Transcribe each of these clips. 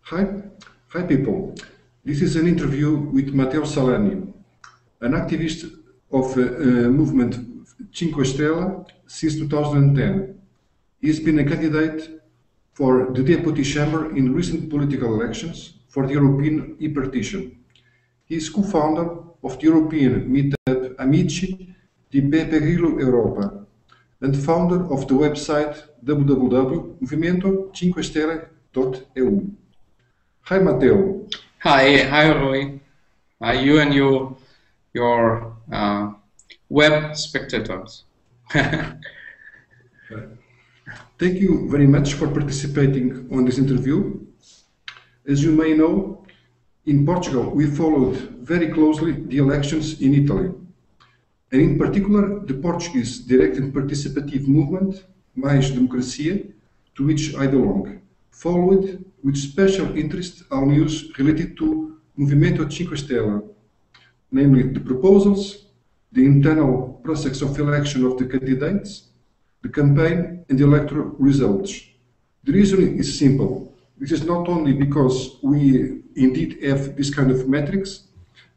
Hi, hi people. This is an interview with Matteo Salani, an activist of Movimento Cinco Estrelas since 2010. He has been a candidate for the deputy chamber in recent political elections for the European e-petition. He is co-founder of the European meetup Amici di Beppe Grillo Europa and founder of the website www.movimentocinquestelle.eu. Hi, Matteo. Hi, Roy. You and your web spectators. Thank you very much for participating on this interview. As you may know, in Portugal we followed very closely the elections in Italy, and in particular the Portuguese direct and participative movement, Mais Democracia, to which I belong, followed with special interest our news related to Movimento Cinco Estrelas, namely the proposals, the internal process of election of the candidates, the campaign and the electoral results. The reason is simple. This is not only because we indeed have this kind of metrics,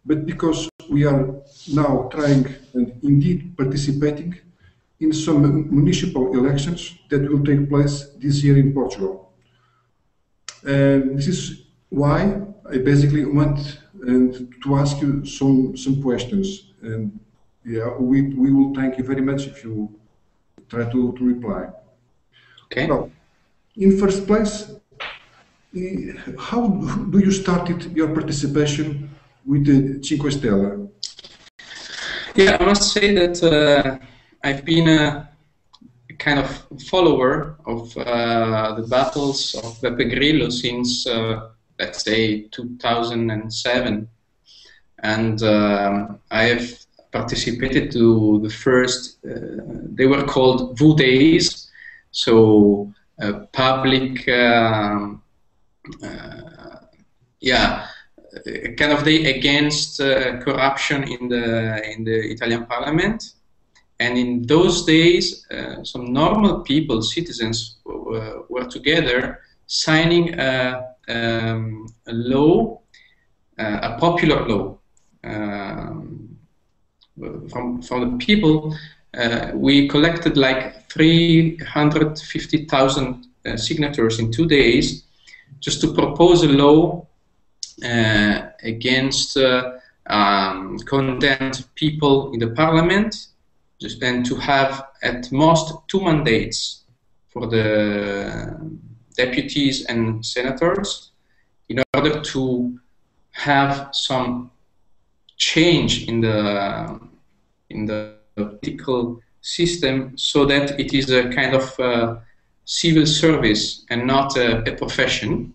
but because we are now trying and indeed participating in some municipal elections that will take place this year in Portugal. This is why I basically want to ask you some questions. And yeah, we will thank you very much if you try to reply. Okay. Well, in first place, how do you started your participation with the Cinque Stelle? Yeah, I must say that I've been a kind of follower of the battles of Beppe Grillo since, let's say, 2007. And I have participated to the first, they were called VU days, so public, kind of day against corruption in the Italian parliament. And in those days, some normal people, citizens, were together signing a law, a popular law. From the people, we collected like 350,000 signatures in 2 days just to propose a law against condemned people in the parliament, and to have at most 2 mandates for the deputies and senators in order to have some change in the political system, so that it is a kind of civil service and not a profession.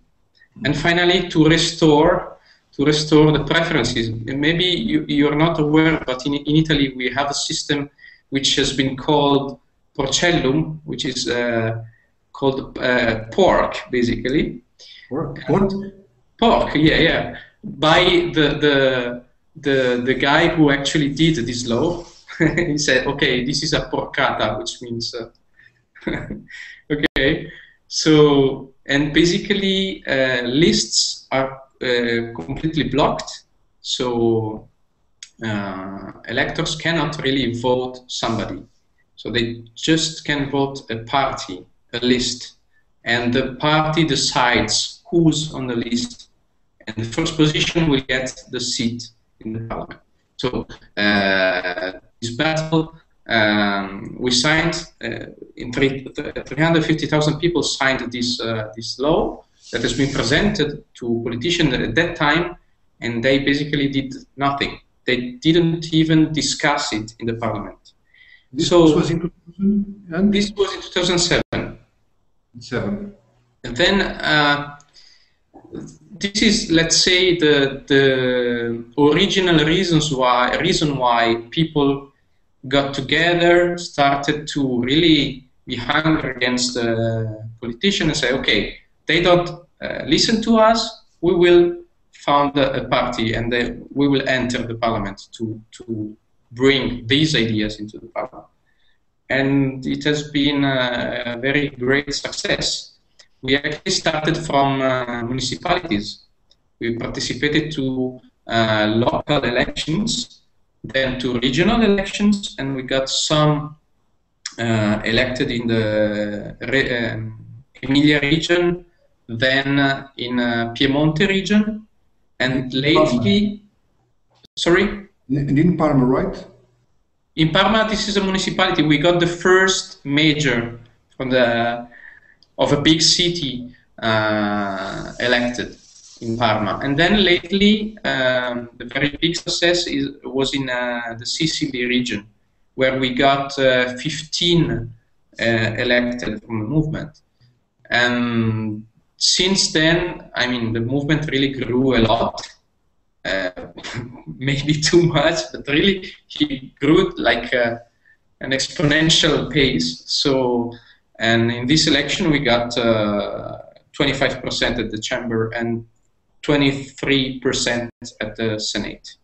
And finally, to restore the preferences. And maybe you're not aware, but in Italy we have a system which has been called porcellum, which is called pork, basically. Pork, yeah. By the guy who actually did this law. He said, okay, this is a porcata, which means okay. So, and basically lists are completely blocked, so electors cannot really vote somebody. So they just can vote a party, a list, and the party decides who's on the list, and the first position will get the seat in the parliament. So this battle, we signed, in 350,000 people signed this law that has been presented to politicians at that time, and they basically did nothing. They didn't even discuss it in the parliament. This was in 2000? This was in 2007. And then this is, let's say, the original reason why people got together, started to really be hungry against the politicians and say, okay, they don't listen to us, we will found a party and we will enter the parliament to bring these ideas into the parliament. And it has been a very great success. we actually started from municipalities. We participated to local elections, then to regional elections, and we got some elected in the Emilia region, then in Piemonte region, and lately, sorry? In Parma, right? In Parma, this is a municipality. We got the first major from of a big city elected in Parma. And then lately, the very big success was in the Sicily region, where we got 15 elected from the movement. And since then, I mean, the movement really grew a lot. Maybe too much, but really he grew like an exponential pace. So, and in this election we got 25% at the chamber and 23% at the Senate,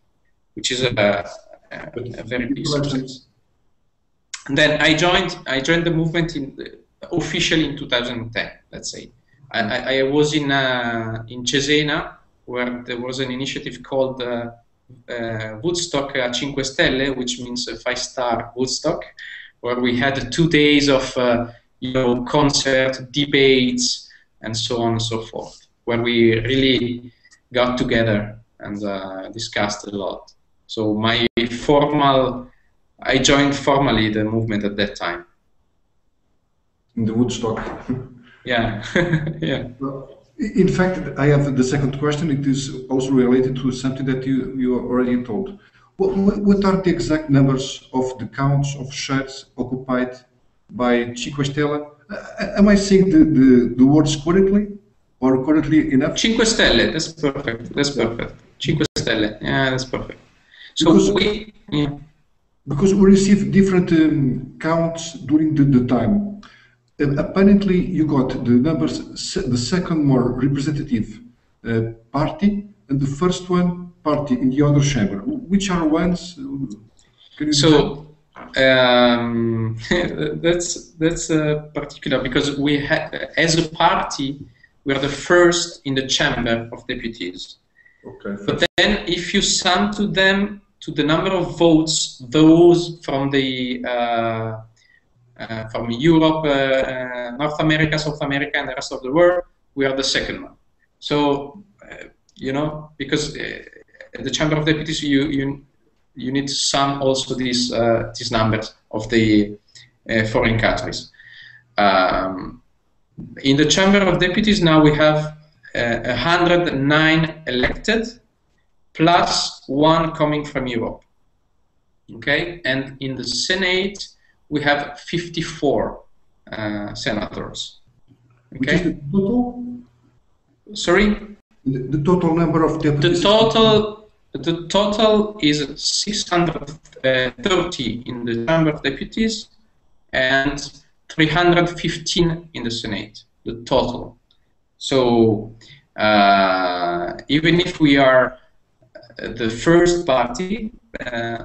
which is a very big success. And then I joined the movement officially in 2010. Let's say I was in Cesena, where there was an initiative called Woodstock Cinque Stelle, which means 5-star Woodstock, where we had 2 days of concert, debates, and so on and so forth, where we really got together and discussed a lot. So I joined formally the movement at that time. In the Woodstock. Yeah, yeah. Well, in fact, I have the second question. It is also related to something that you already told. What are the exact numbers of the counts of shares occupied by Cinque Stelle? Am I saying the words correctly or correctly enough? Cinque Stelle, that's perfect. That's perfect. Cinque Stelle, yeah, that's perfect. So because we received different counts during the time. Apparently, you got the numbers, the second more representative party, and the first one party in the other chamber. Which are ones? So that's particular because we had, as a party, we are the first in the chamber of deputies. Okay. But then, if you sum to them to the number of votes, those from the from Europe, North America, South America, and the rest of the world, we are the second one. So, because the Chamber of Deputies, you need to sum also these numbers of the foreign countries. In the Chamber of Deputies now we have 109 elected, plus 1 coming from Europe. Okay, and in the Senate we have 54 senators. Okay. Which is the total? Sorry? The total number of deputies? The total is 630 in the Chamber of Deputies and 315 in the Senate, the total. So even if we are the first party,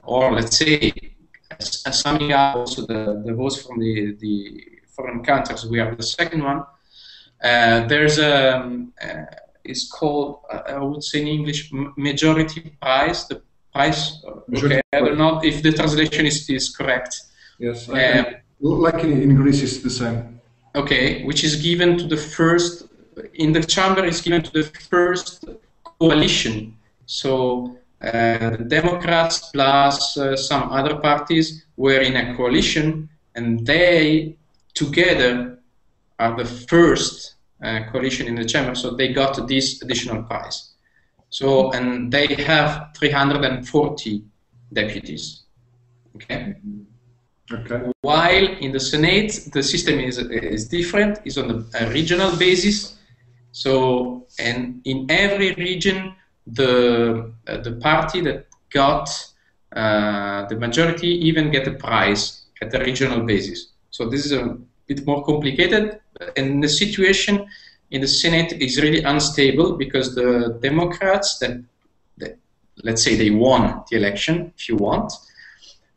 or let's say, summing up also the votes from the foreign countries, we are the second one. There's it's called, I would say in English, majority prize. The prize, okay, I don't know if the translation is correct. Yes, like in Greece it's the same. Okay, which is given to the first, in the chamber is given to the first coalition. So the Democrats plus some other parties were in a coalition, and they together are the first coalition in the chamber, so they got this additional prize. So, and they have 340 deputies. Okay. Okay. While in the Senate, the system is different, is on a regional basis. So, and in every region, the party that got the majority even get a prize at the regional basis. So this is a bit more complicated, and the situation in the Senate is really unstable because the Democrats that let's say they won the election, if you want,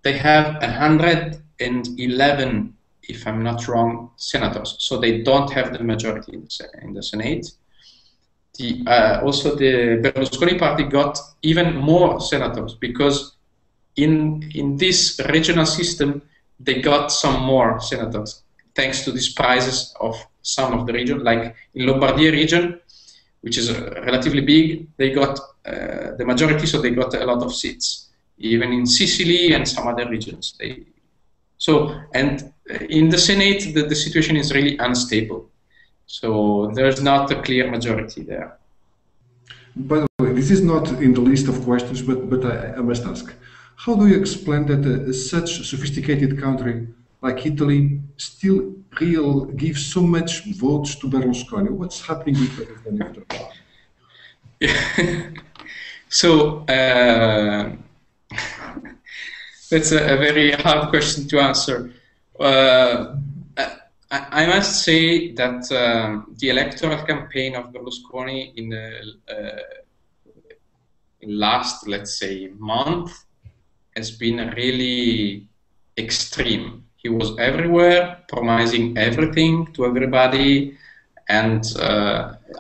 they have 111 if I'm not wrong, senators. So they don't have the majority in the Senate. Also, the Berlusconi party got even more senators because in this regional system, they got some more senators thanks to these prizes of some of the region. Like in Lombardy region, which is relatively big, they got the majority, so they got a lot of seats. Even in Sicily and some other regions. And in the Senate, the situation is really unstable. So there's not a clear majority there. By the way, this is not in the list of questions, but I must ask. How do you explain that such a sophisticated country like Italy still gives so much votes to Berlusconi? What's happening with Berlusconi? So that's a very hard question to answer. I must say that the electoral campaign of Berlusconi in the last, let's say, month has been really extreme. He was everywhere, promising everything to everybody, and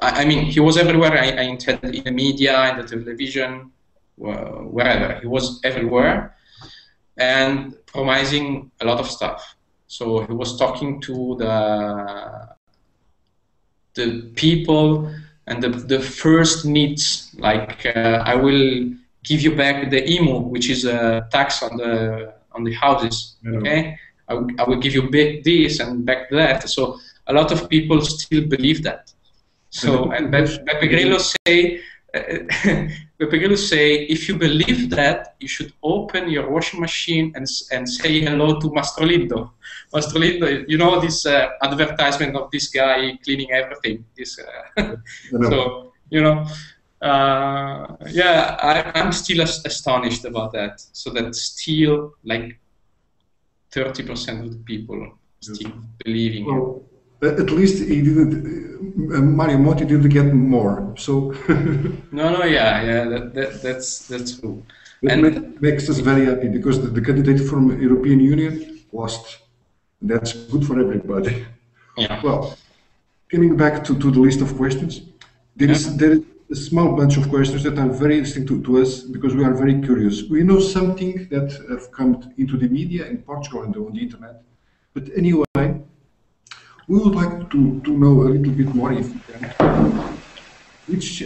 I mean, he was everywhere. I intend in the media, in the television, wherever. He was everywhere and promising a lot of stuff. So he was talking to the people and the first needs, like I will give you back the IMU, which is a tax on the houses. Okay, I will give you back this and back that. So a lot of people still believe that. So and Beppe Grillo say, if you believe that, you should open your washing machine and say hello to Mastrolindo. Mastrolindo, you know this advertisement of this guy cleaning everything. This, so you know, yeah, I'm still astonished about that. So that still like 30% of the people still believing. Well, at least he didn't. Mario Monti didn't get more. So no, yeah, that's true. That makes us very happy because the candidate from European Union lost. That's good for everybody. Yeah. Well, coming back to the list of questions, there is a small bunch of questions that are very interesting to us because we are very curious. We know something that have come into the media in Portugal and on the internet, but anyway, we would like to know a little bit more, if you can, which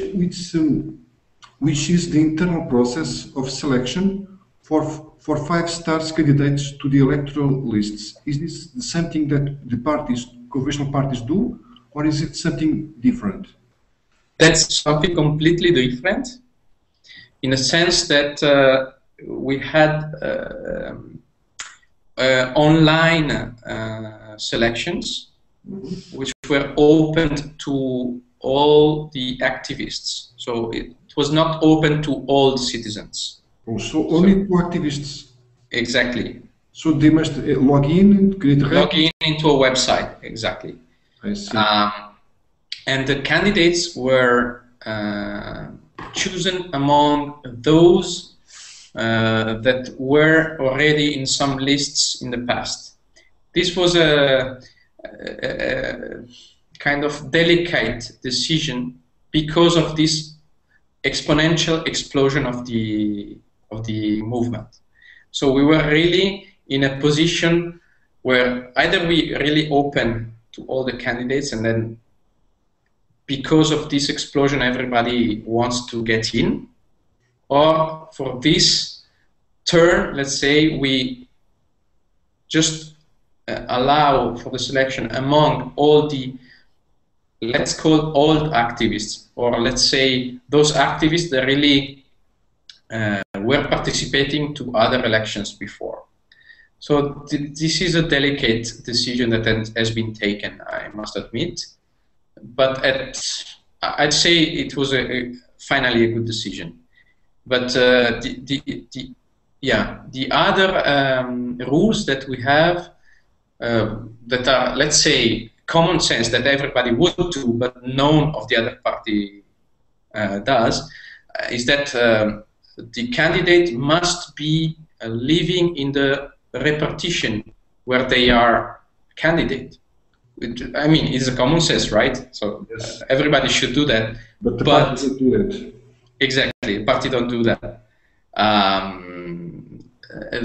is the internal process of selection for 5-star candidates to the electoral lists. Is this something that the parties, conventional parties, do, or is it something different? That's something completely different, in a sense that we had online selections, which were opened to all the activists. So it was not open to all citizens. Oh, so only to activists? Exactly. So they must log in, log in into a website, exactly. I see. And the candidates were chosen among those that were already in some lists in the past. This was a kind of delicate decision because of this exponential explosion of the movement. So we were really in a position where either we really open to all the candidates, and then because of this explosion everybody wants to get in, or for this turn, let's say, we just allow for the selection among all the, let's call old activists, or let's say those activists that really were participating to other elections before. So this is a delicate decision that has been taken, I must admit, but I'd say it was finally a good decision. But the other rules that we have that are, let's say, common sense that everybody would do, but none of the other party does, is that the candidate must be living in the repartition where they are candidate. I mean, it's a common sense, right? So Yes. everybody should do that. But the party doesn't do it. Exactly, the party don't do that.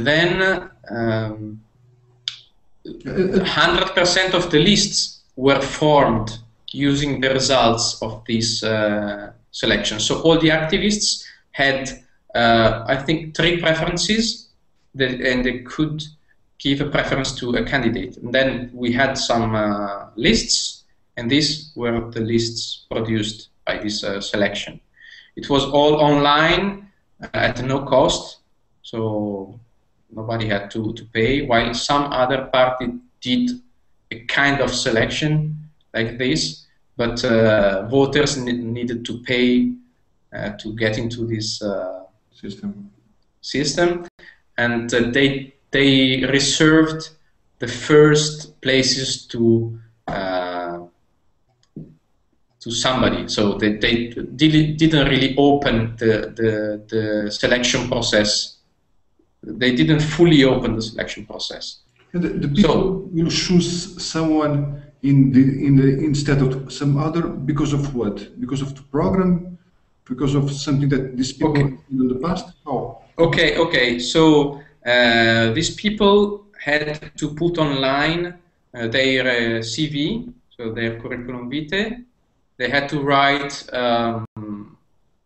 Then 100% of the lists were formed using the results of this selection. So all the activists had, I think, 3 preferences, and they could give a preference to a candidate. And then we had some lists, and these were the lists produced by this selection. It was all online at no cost, so nobody had to pay, while some other party did a kind of selection like this, but voters needed to pay to get into this system, and they reserved the first places to somebody. So they didn't really open the selection process. They didn't fully open the selection process. And the people will choose someone instead of some other because of what? Because of the program? Because of something that these people did in the past? How? Okay. So these people had to put online their CV, so their curriculum vitae. They had to write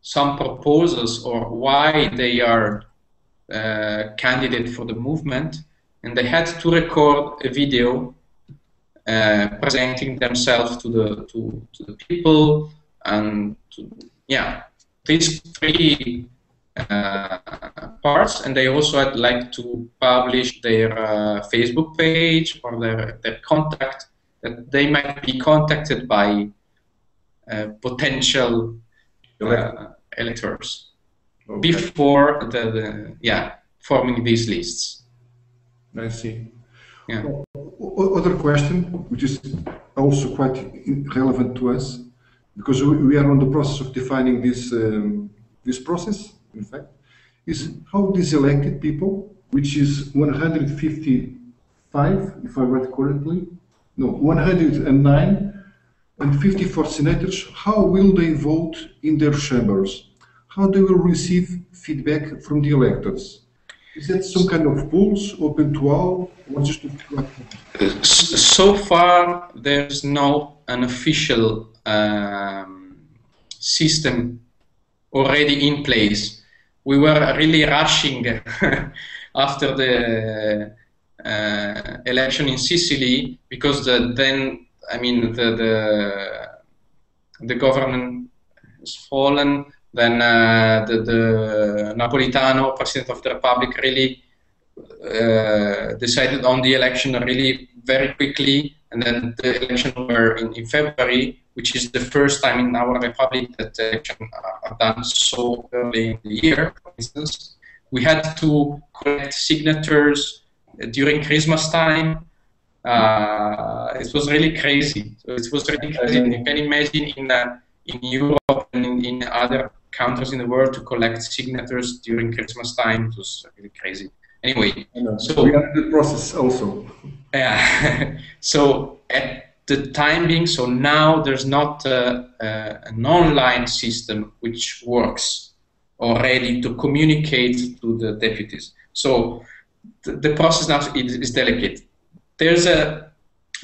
some proposals or why they are candidate for the movement, and they had to record a video presenting themselves to the people, and these 3 parts. And they also had to publish their Facebook page or their contact, that they might be contacted by potential electors before forming these lists. I see. Yeah. Other question, which is also quite relevant to us, because we are on the process of defining this process, in fact, is how these elected people, which is 155, if I read correctly, no, 109, and 54 senators, how will they vote in their chambers? How they will receive feedback from the electors? Is that some kind of polls open to all, or just to so far, there's no an official system already in place. We were really rushing after the election in Sicily, because then the government has fallen. Then the Napolitano, President of the Republic, really decided on the election really very quickly, and then the election were in February, which is the first time in our republic that the elections are done so early in the year. For instance, we had to collect signatures during Christmas time. It was really crazy. So it was really crazy. You can imagine in Europe and in other countries in the world to collect signatures during Christmas time. It was really crazy. Anyway, so we are in the process also. So at the time being, so now there's not an online system which works already to communicate to the deputies. So the process now is delicate. There's a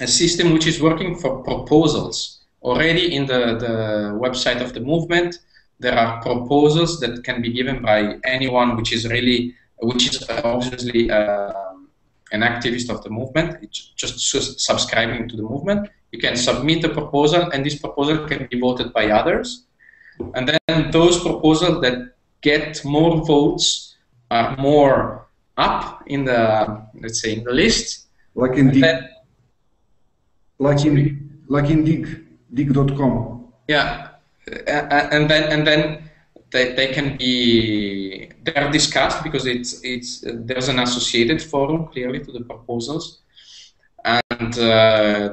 system which is working for proposals. Already in the website of the movement, there are proposals that can be given by anyone which is obviously an activist of the movement. It's just subscribing to the movement. You can submit a proposal, and this proposal can be voted by others. And then those proposals that get more votes are more up in the, let's say, in the list. Like in dig.com. Yeah, and then they can be, they're discussed because there's an associated forum clearly to the proposals, and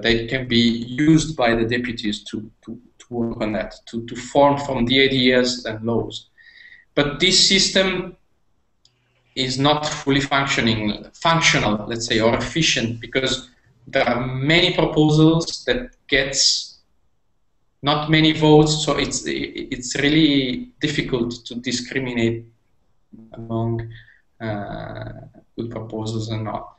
they can be used by the deputies to work on that, to form from the ideas and laws. But this system is not fully functional, let's say, or efficient, because there are many proposals that gets not many votes, so it's really difficult to discriminate among good proposals and not.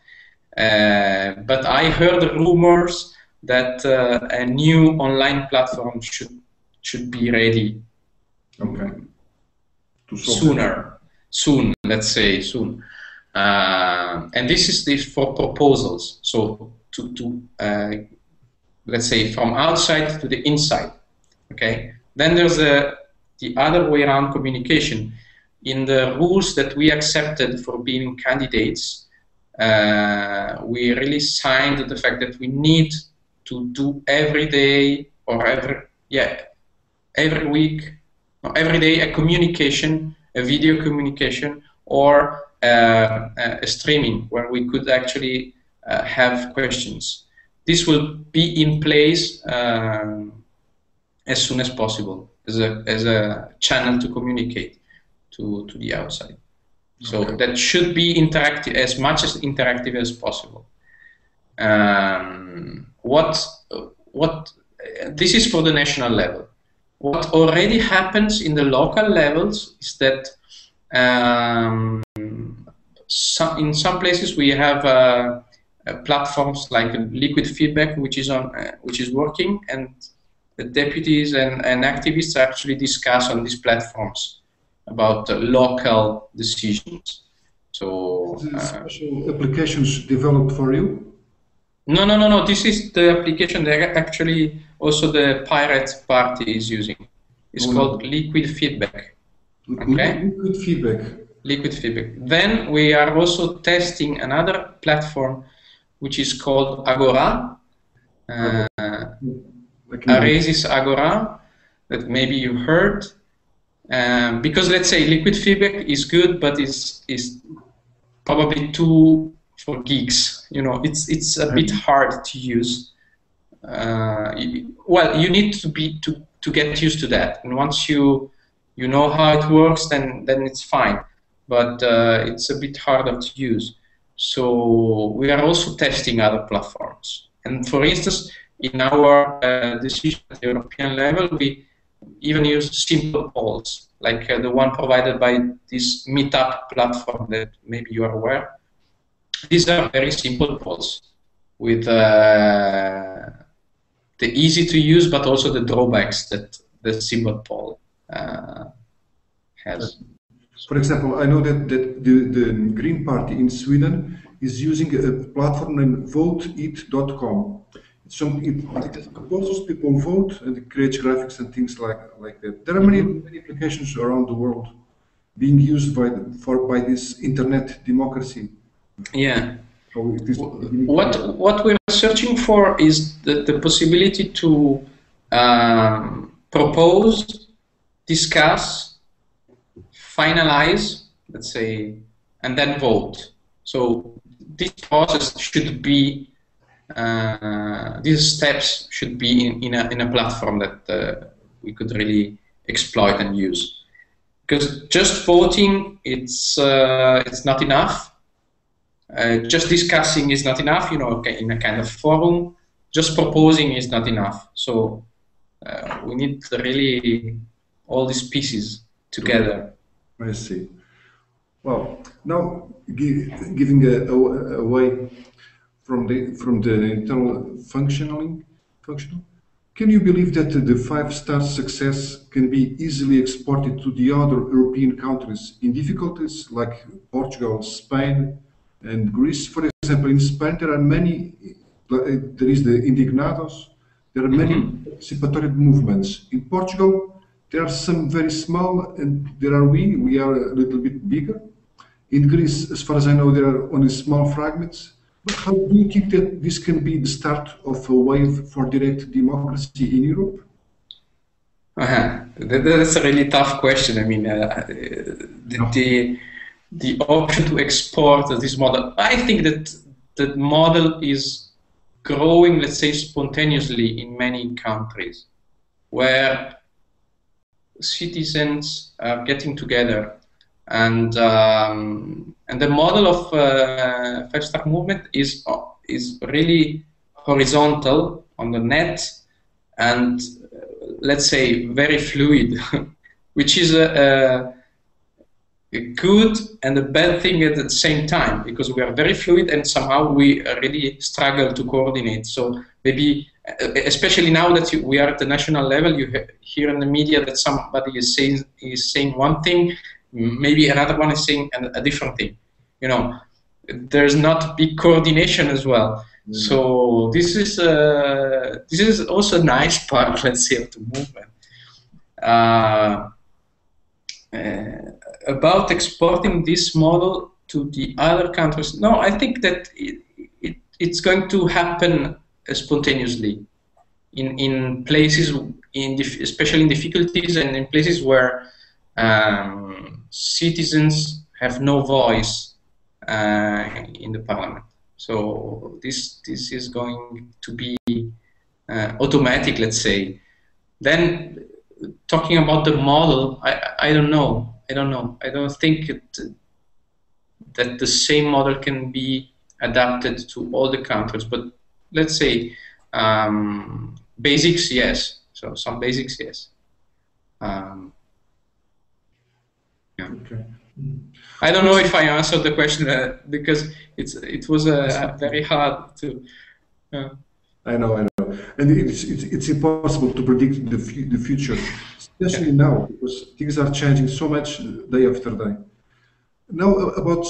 But I heard rumors that a new online platform should be ready. Okay. Soon, let's say soon. And this is for proposals. So let's say from outside to the inside. Okay. Then there's the other way around communication. In the rules that we accepted for being candidates, we really signed the fact that we need to do every day or every week, or every day a communication, a video communication, or a streaming where we could actually have questions. This will be in place as soon as possible as a channel to communicate to the outside. So okay. That should be interactive, as much as interactive as possible. This is for the national level. What already happens in the local levels is that in some places we have platforms like liquid feedback, which is working, and the deputies and activists actually discuss on these platforms about local decisions. So special applications developed for you? No. This is the application that actually also the Pirate Party is using. It's called liquid feedback. Okay? Liquid feedback. Liquid feedback. Then we are also testing another platform which is called Agora. Aresis Agora, that maybe you heard. Because let's say liquid feedback is good, but is probably too for geeks. You know, it's a bit hard to use. Well, you need to get used to that, and once you know how it works, then it's fine. But it's a bit harder to use. So we are also testing other platforms. And for instance, in our decision at the European level, we even use simple polls, like the one provided by this Meetup platform that maybe you are aware. These are very simple polls with the easy to use, but also the drawbacks that the simple poll has. For example, I know that the Green Party in Sweden is using a platform named voteit.com. It proposes people vote, and it creates graphics and things like that. There are many applications around the world being used by this internet democracy. Yeah. What we're searching for is the possibility to propose, discuss, finalize, let's say, and then vote. So this process should be, these steps should be in a platform that we could really exploit and use. Because just voting, it's not enough. Just discussing is not enough, you know, in a kind of forum. Just proposing is not enough. So we need really all these pieces together. I see. Well, now giving away from the internal functional, can you believe that the 5-star success can be easily exported to the other European countries in difficulties like Portugal, Spain, and Greece? For example, in Spain there are many. There is the Indignados. There are many participatory movements. In Portugal, there are some very small, and there are we are a little bit bigger. In Greece, as far as I know, there are only small fragments. But how do you think that this can be the start of a wave for direct democracy in Europe? That's a really tough question. I mean, the option to export this model, I think that the model is growing, let's say, spontaneously in many countries, where citizens are getting together, and the model of 5-star movement is really horizontal on the net and let's say very fluid, which is a good and a bad thing at the same time, because we are very fluid and somehow we really struggle to coordinate. So maybe, especially now that we are at the national level, you hear in the media that somebody is saying one thing, maybe another one is saying a different thing. You know, there's not big coordination as well. Mm-hmm. So this is also a nice part, let's say, of the movement. About exporting this model to the other countries, no, I think that it's going to happen spontaneously in places, especially in difficulties and in places where citizens have no voice in the parliament. So this is going to be automatic, let's say. Then talking about the model, I don't know. I don't think that the same model can be adapted to all the countries. But let's say basics, yes. So some basics, yes. Yeah. Okay. I don't know if I answered the question because it was very hard to. I know, and it's impossible to predict the future, especially now, because things are changing so much day after day. Now, about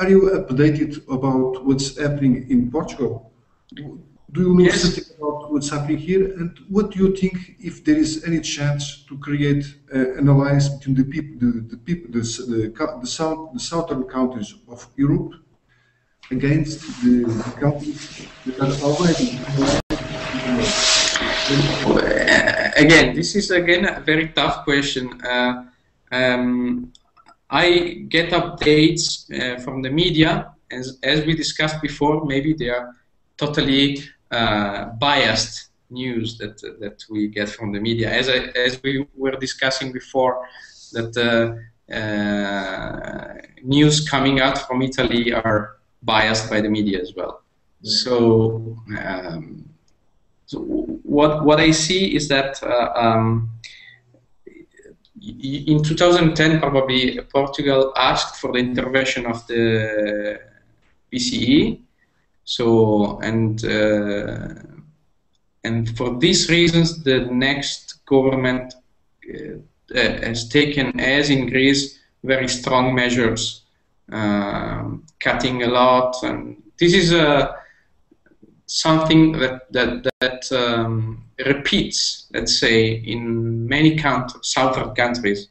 are you updated about what's happening in Portugal? Do you know something about what's happening here? And what do you think, if there is any chance to create an alliance between the southern countries of Europe against the countries that are already again, this is again a very tough question. I get updates from the media, as we discussed before. Maybe they are totally biased news that we get from the media, as we were discussing before, that news coming out from Italy are biased by the media as well. So, what I see is that in 2010 probably Portugal asked for the intervention of the PCE. So and for these reasons, the next government has taken, as in Greece, very strong measures, cutting a lot, and this is something that repeats, let's say, in many southern countries.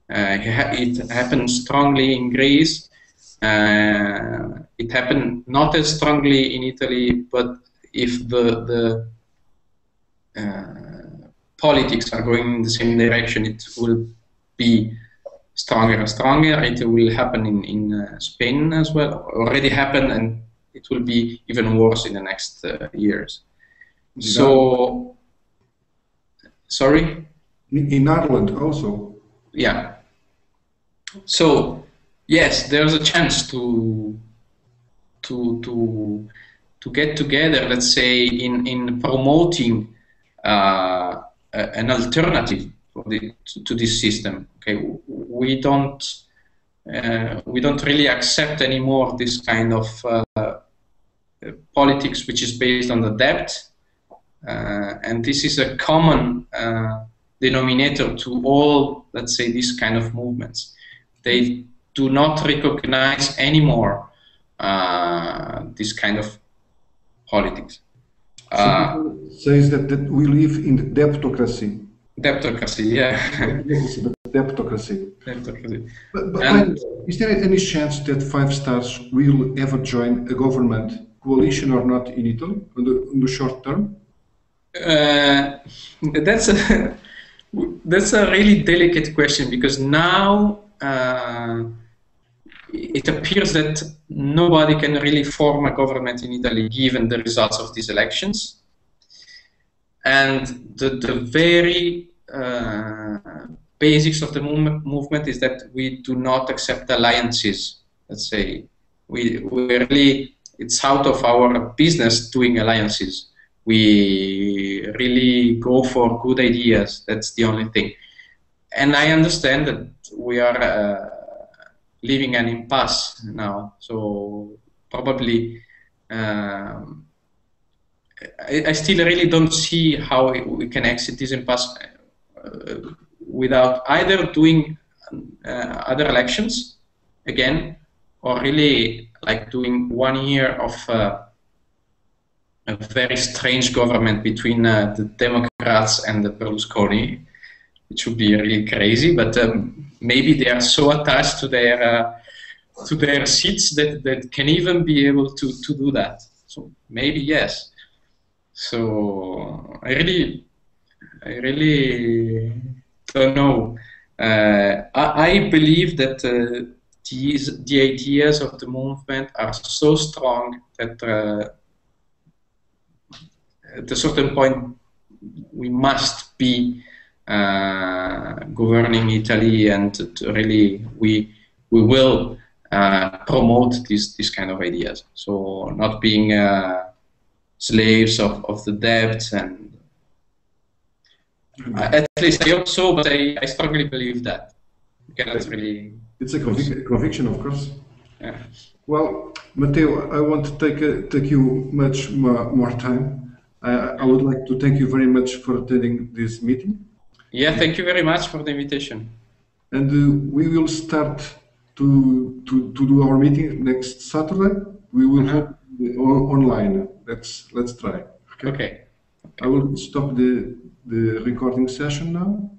It happened strongly in Greece. It happened not as strongly in Italy, but if the politics are going in the same direction, it will be stronger and stronger. It will happen in Spain as well. Already happened, and it will be even worse in the next years. So, sorry? In Ireland also. Yeah. So, yes, there's a chance to get together, let's say, in promoting an alternative to this system. Okay, we don't really accept anymore this kind of politics which is based on the debt, and this is a common denominator to all, let's say, these kind of movements. They do not recognize anymore this kind of politics. Says that we live in the debtocracy. Debtocracy, yeah. Debtocracy. But is there any chance that Five Stars will ever join a government, coalition or not, in Italy in the short term? That's a really delicate question, because now it appears that nobody can really form a government in Italy given the results of these elections. And the very basics of the movement is that we do not accept alliances. Let's say we really, it's out of our business doing alliances. We really go for good ideas. That's the only thing. And I understand that we are living an impasse now. So probably I still really don't see how we can exit this impasse without either doing other elections again, or really like doing 1 year of a very strange government between the Democrats and the Berlusconi, which would be really crazy. But maybe they are so attached to their seats that can even be able to do that. So maybe yes. So I really don't know. I believe that the ideas of the movement are so strong that at a certain point we must be governing Italy, and really we will promote these kind of ideas. So not being slaves of the debt, and at least I hope so, but I strongly believe that. Cannot really. It's a conviction, of course. Yeah. Well, Matteo, I want to take you much more time. I would like to thank you very much for attending this meeting. Yeah, thank you very much for the invitation. And we will start to do our meeting next Saturday. We will hold online. Let's try. Okay. I will stop the recording session now.